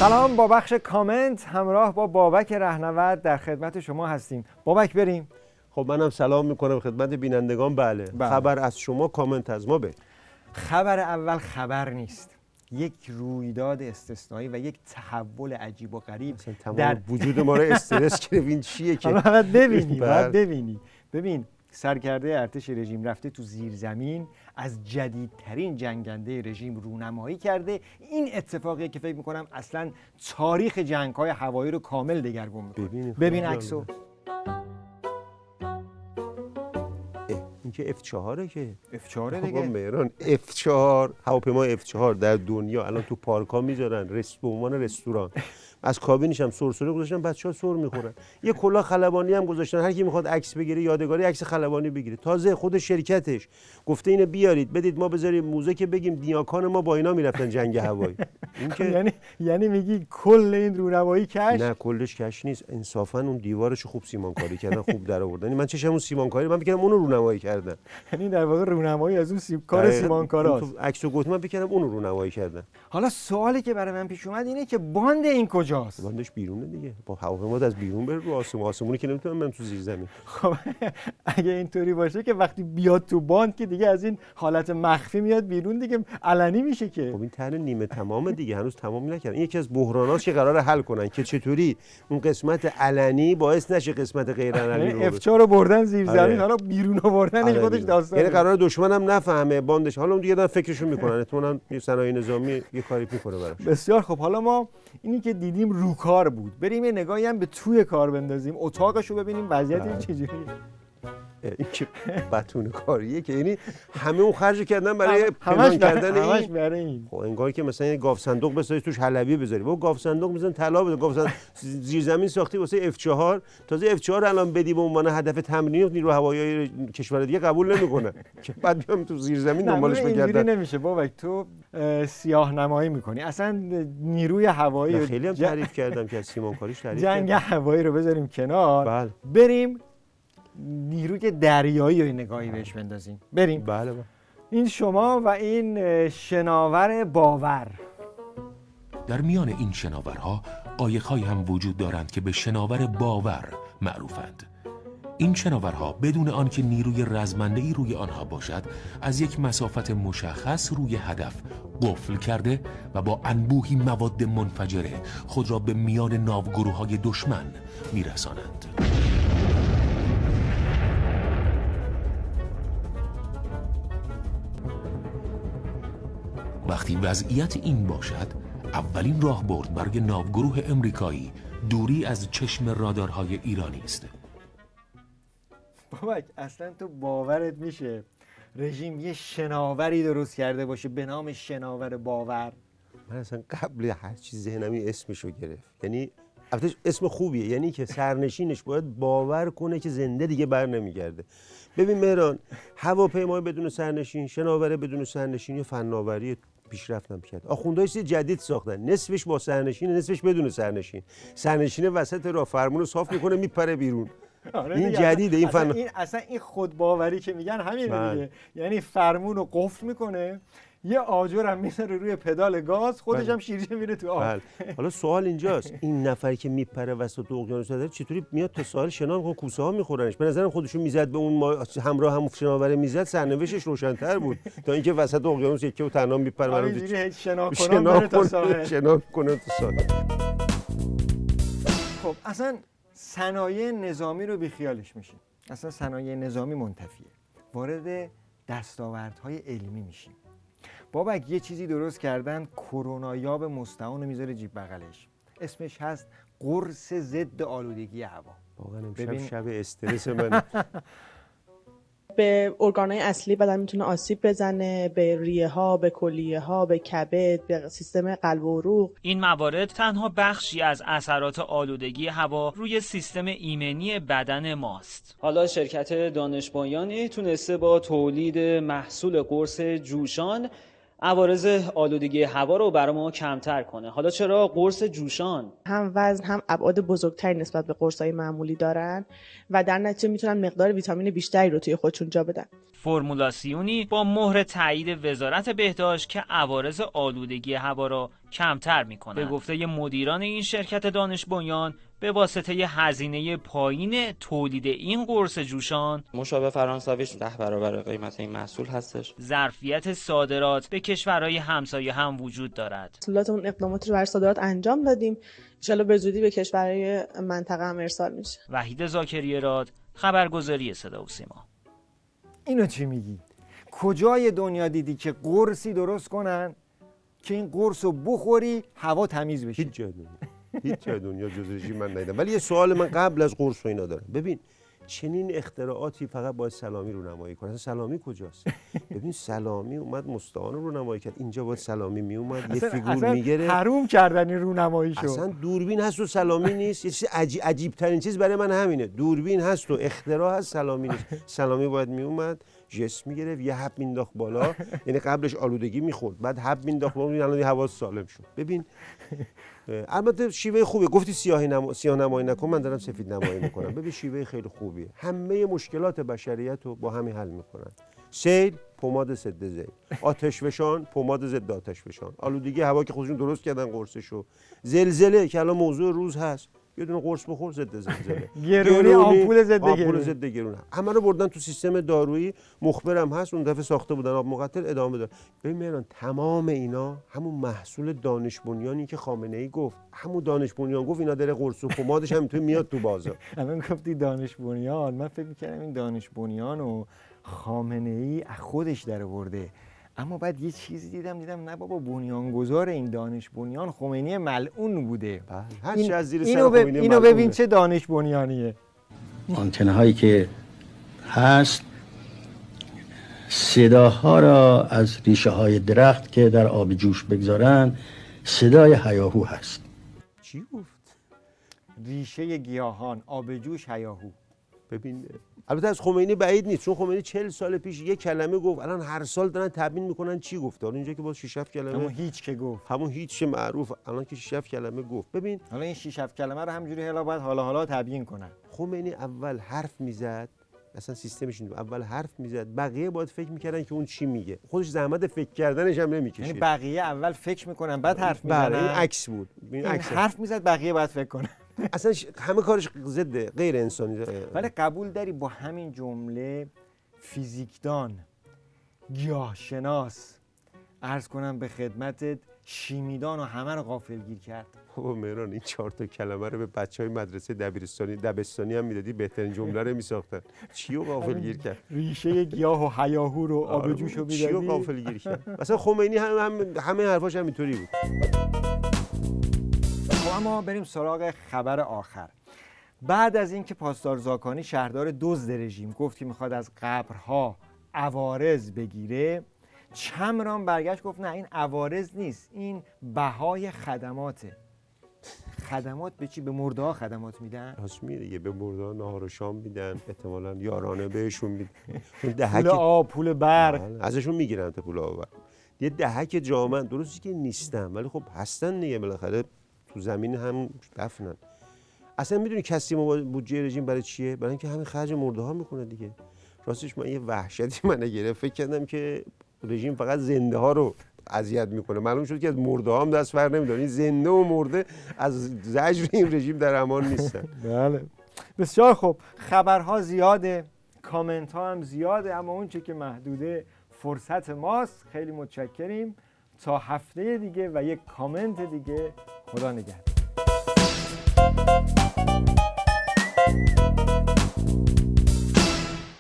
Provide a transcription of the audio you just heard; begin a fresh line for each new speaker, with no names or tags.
سلام، با بخش کامنت همراه با بابک رهنورد در خدمت شما هستیم. بابک بریم.
خب منم سلام میکنم خدمت بینندگان. بله. خبر از شما، کامنت از ما.
خبر اول خبر نیست، یک رویداد استثنایی و یک تحول عجیب و غریب
در وجود ما رو استرس گرفت. این چیه که
باید ببینی. ببین، سرکرده ارتش رژیم رفته تو زیرزمین، از جدیدترین جنگنده رژیم رونمایی کرده. این اتفاقیه که فکر میکنم اصلا تاریخ جنگ‌های هوایی رو کامل دگرگون میکنه. ببین عکسو.
این که F4 که
F4 دیگه.
مهران F4 هواپیما F4 در دنیا الان تو پارک‌ها میذارن به عنوان رستوران. از کابینش هم سرسره گذاشتن، بچه‌ها سر میخورن. یه کلاه خلبانی هم گذاشتن، هر کی میخواد عکس بگیره، یادگاری عکس خلبانی بگیره. تازه خود شرکتش گفته اینو بیارید بدید ما بذاریم موزه که بگیم نیاکان ما با اینا میرفتن جنگ هوایی. این که
یعنی میگی کل این رونمایی کش؟
نه کلش کش نیست، انصافا اون دیوارشو خوب سیمانکاری کردن، خوب در آوردن. من چشم اون سیمانکاری، من فکر کردم اونو رونمایی کردن.
یعنی در واقع رونمایی از اون کار سیمانکاراست.
عکسو گفتم من فکر کردم اونو رونمایی کردن.
حالا سوالی که برای من پیش اومد اینه که باند این کجاست؟
باندش بیرونه دیگه. با هواپیما از بیرون بره رو آسمونی که نمیتونم من تو زیر زمین.
خب اگه اینطوری باشه که وقتی بیاد تو باند که دیگه از این حالت مخفی میاد بیرون دیگه علنی میشه که.
خب این طرح نیمه تمامه دیگه، هنوز تمام نکردن. این یکی از بحراناست که قراره حل کنن که چطوری اون قسمت علنی باعث نشه قسمت غیر علنی رو.
F4 رو بردن زیر زمین، حالا بیرون آوردنش خودش داستانه.
یعنی قراره دشمنم نفهمه باندش. حالا اون دیگه دارن فکرشو میکنن، احتمالاً صنایع نظامی یه کاری میکنه براش.
بسیار خب، حالا ما اینی که دیدیم رو کار بود، بریم یه نگاهی هم به توی کار بندازیم، اتاقشو ببینیم وضعیت چجوریه.
این که بتون کاریه که یعنی همه اون خرج کردن برای پنهان کردن
این.
خب انگار که مثلا یه گاف صندوق بسازی توش حلبی بذاری، با گاف صندوق میزن طلا بده، گاف صندوق زیرزمین ساختی واسه F4. تازه F4 الان بدی به عنوان هدف تمرینی نیرو هوایی کشور دیگه قبول نمیکنه که بعد بیام تو زیرزمین دنبالش بگردن.
اینجوری نمیشه بابک، تو سیاه‌نمایی میکنی. اصلا نیروی هوایی
خیلی هم تعریف کردم که از سیمانکاریش تعریف
جنگ هوایی رو بذاریم کنار. بریم نیروی دریایی رو نگاهی بهش بندازیم. بریم.
بله.
این شما و این شناور باور.
در میان این شناورها قایق‌هایی هم وجود دارند که به شناور باور معروفند. این شناورها بدون آنکه نیروی رزمنده‌ای روی آنها باشد، از یک مسافت مشخص روی هدف قفل کرده و با انبوهی مواد منفجره خود را به میان ناوگروه‌های دشمن میرسانند. وقتی وضعیت این باشد، اولین راهبرد برای ناوگروه امریکایی دوری از چشم رادارهای ایرانی است.
بابک اصلا تو باورت میشه رژیم یه شناوری درست کرده باشه به نام شناور باور؟
من اصلا قبل هر چیز ذهنم اسمشو گرفت. یعنی البته اسم خوبیه، یعنی که سرنشینش باید باور کنه که زنده دیگه بر نمیگرده. ببین مهران، هواپیمای بدون سرنشین، شناور بدون سرنشین یه فناوری پیشرفتم کرد. آخوندهای چیز جدید ساختن، نصفش با سرنشین، نصفش بدون سرنشین. سرنشین وسط راه فرمونو صاف میکنه میپره بیرون. این جدیده این فن.
اصلا این خودباوری که میگن همین دیگه. یعنی فرمونو قفل میکنه، یه آجر هم میذاره روی پدال گاز، خودش هم شیرجه میره تو آب.
حالا سوال اینجاست، این نفری که میپره وسط اقیانوس داره چطوری میاد تا ساحل شنا میکنه؟ کوسه ها میخورنش. به نظرم خودشون میزد به اون همراه هم شناور میزد، سرنوشتش روشن‌تر بود تا اینکه وسط اقیانوس یکی و تنها میپره
اینجوری شنا کنه تا ساحل.
شنا کنه تا ساحل.
خب اصلا صنایع نظامی رو بیخیالش میشیم. اصلا صنایع نظامی منتفیه. وارد دستاوردهای علمی میشیم. بابک یه چیزی درست کردن، کرونایاب مستعان میذاره جیب بغلش، اسمش هست قرص ضد آلودگی هوا.
واقعا امشب شب استرس من.
به ارگان‌های اصلی بدن میتونه آسیب بزنه، به ریه ها، به کلیه ها، به کبد، به سیستم قلب و عروق.
این موارد تنها بخشی از اثرات آلودگی هوا روی سیستم ایمنی بدن ماست.
حالا شرکت دانشبایانی تونسته با تولید محصول قرص جوشان
عوارض آلودگی هوا رو برای ما کمتر کنه. حالا چرا قرص جوشان؟
هم وزن هم ابعاد بزرگتری نسبت به قرص‌های معمولی دارن و در نتیجه میتونن مقدار ویتامین بیشتری رو توی خودشون جا بدن.
فرمولاسیونی با مهر تایید وزارت بهداشت که عوارض آلودگی هوا را کمتر می‌کند. به گفته مدیران این شرکت دانش بنیان، به واسطه هزینه پایین تولید این قرص جوشان
مشابه فرانسویش 10 برابر قیمت این محصول هستش.
ظرفیت صادرات به کشورهای همسایه هم وجود دارد.
محصولاتمون اقداماتی رو برای صادرات انجام دادیم. ان به زودی به کشورهای منطقه هم ارسال میشه.
وحید زاکری راد، خبرگزاری صدا و سیما.
اینو چی میگی؟ کجای دنیا دیدی که قرصی درست کنن که این قرص رو بخوری هوا تمیز بشه؟
هیچ جای دنیا جز رژیم من ندیدم. ولی یه سوال من قبل از قرص و اینا دارم. ببین چنین اختراعاتی فقط باید سلامی رو نمایی کنه. سلامی کجاست؟ ببین سلامی اومد مستعان رو نمایی کرد. اینجا باید سلامی می اومد یه فیگور میگیره.
حروم کردن این رونماییشو.
اصلا دوربین هست و سلامی نیست. یه چیز عجیب ترین چیز برای من همینه. دوربین هست و اختراع هست، سلامی نیست. سلامی باید می اومد جست میگرفت یه حب مینداخت بالا، یعنی قبلش آلودگی میخورد، بعد حب مینداخت بالا، الان حواس سالم شد. ببین البته شیوه خوبه. گفتی سیاه نمایی نکن، من دارم سفید نمایی میکنم. ببین شیوه خیلی خوبیه. همه مشکلات بشریت رو با همین حل میکنن. سیل پماد ضد زیل، آتش فشان پماد ضد آتش فشان، آلودگی هوا که خودشون درست کردن قرصشو، زلزله که الان موضوع روز هست، یه دونه قرص بخور ضد زلزله،
گرونی آمپول ضد
گرونه. همه رو بردن تو سیستم دارویی. مخبرم هست اون دفعه ساخته بودن آب مقطر ادامه داد. ببین مهران تمام اینا همون محصول دانش بنیانی که خامنه‌ای گفت، همون دانش بنیان گفت اینا داره قرص و پمادش همینطور میاد تو بازار.
الان گفتی دانش بنیان، من فکر می‌کردم این دانش بنیان و خامنه‌ای از خودش در آورده، اما بعد یه چیزی دیدم نه بابا، بنیانگذار این دانش بنیان خمینی ملعون بوده. اینو ببین چه دانش بنیانیه.
آنتنه هایی که هست صداها را از ریشه های درخت که در آب جوش بگذارن صدای هیاهو هست.
چی گفت؟
ریشه گیاهان، آب جوش، هیاهو.
ببین البته از خمینی بعید نیست، چون خمینی 40 سال پیش یک کلمه گفت، الان هر سال دارن تبیین میکنن چی گفته. حالا اینجا که باز 6 7 کلمه،
همون هیچ که گفت،
همون هیچ معروف، الان که 6 7 کلمه گفت. ببین
حالا این 6 7 کلمه رو همجوری حالا تبیین کنن.
خمینی اول حرف میزد، اصلا سیستمش این اول حرف میزد، بقیه باید فکر میکردن که اون چی میگه، خودش زحمت فکر کردنش هم نمیکشید.
یعنی بقیه اول فکر میکنن بعد حرف میزنن.
این عکس بود. این عکس
حرف میزد بقیه باید فکر کنن.
اصلا همه کارش ضد غیر انسانی.
ولی قبول داری با همین جمله فیزیکدان، گیاهشناس، عرض کنم به خدمتت شیمیدان و همه رو غافلگیر کرد؟
بابا مهران این 4 تا کلمه رو به بچهای مدرسه دبستانی هم میدادی بهترین جمله رو میساختن. چیو غافلگیر کرد؟
ریشه گیاه و هیاهو رو آب جوش رو میدادی.
چیو غافلگیر کرد؟ مثلا خمینی همه حرفاش همینطوری بود.
اما بریم سراغ خبر آخر. بعد از اینکه پاسدار زاکانی شهردار دزد رژیم گفت که میخواد از قبرها عوارض بگیره، چمران برگشت گفت نه این عوارض نیست، این بهای خدماته. خدمات به چی؟ به مرده ها خدمات میدن؟
راست میگه دیگه، به مرده ها نهار و شام میدن، احتمالاً یارانه بهشون میدن.
پول آب، پول برق
ازشون میگیرن تا پول آب. یه دهک جامن، درستی که نیستن ولی خب هستن دیگه، بالاخره تو زمین هم دفنن. اصلا میدونی کسی بودجه رژیم برای چیه؟ برای اینکه همین خرج مرده ها میکنه دیگه. راستش من یه وحشتی منو گرفت، فکر کردم که رژیم فقط زنده ها رو اذیت میکنه. معلوم شد که از مرده ها هم دست بر نمیداره. این زنده و مرده از زجر این رژیم در امان نیستن.
بله بسیار خوب. خبرها زیاده، کامنت ها هم زیاده، اما اون چه که محدوده فرصت ماست. خیلی متشکریم. تا هفته دیگه و یک کامنت دیگه. خدا نگهدار.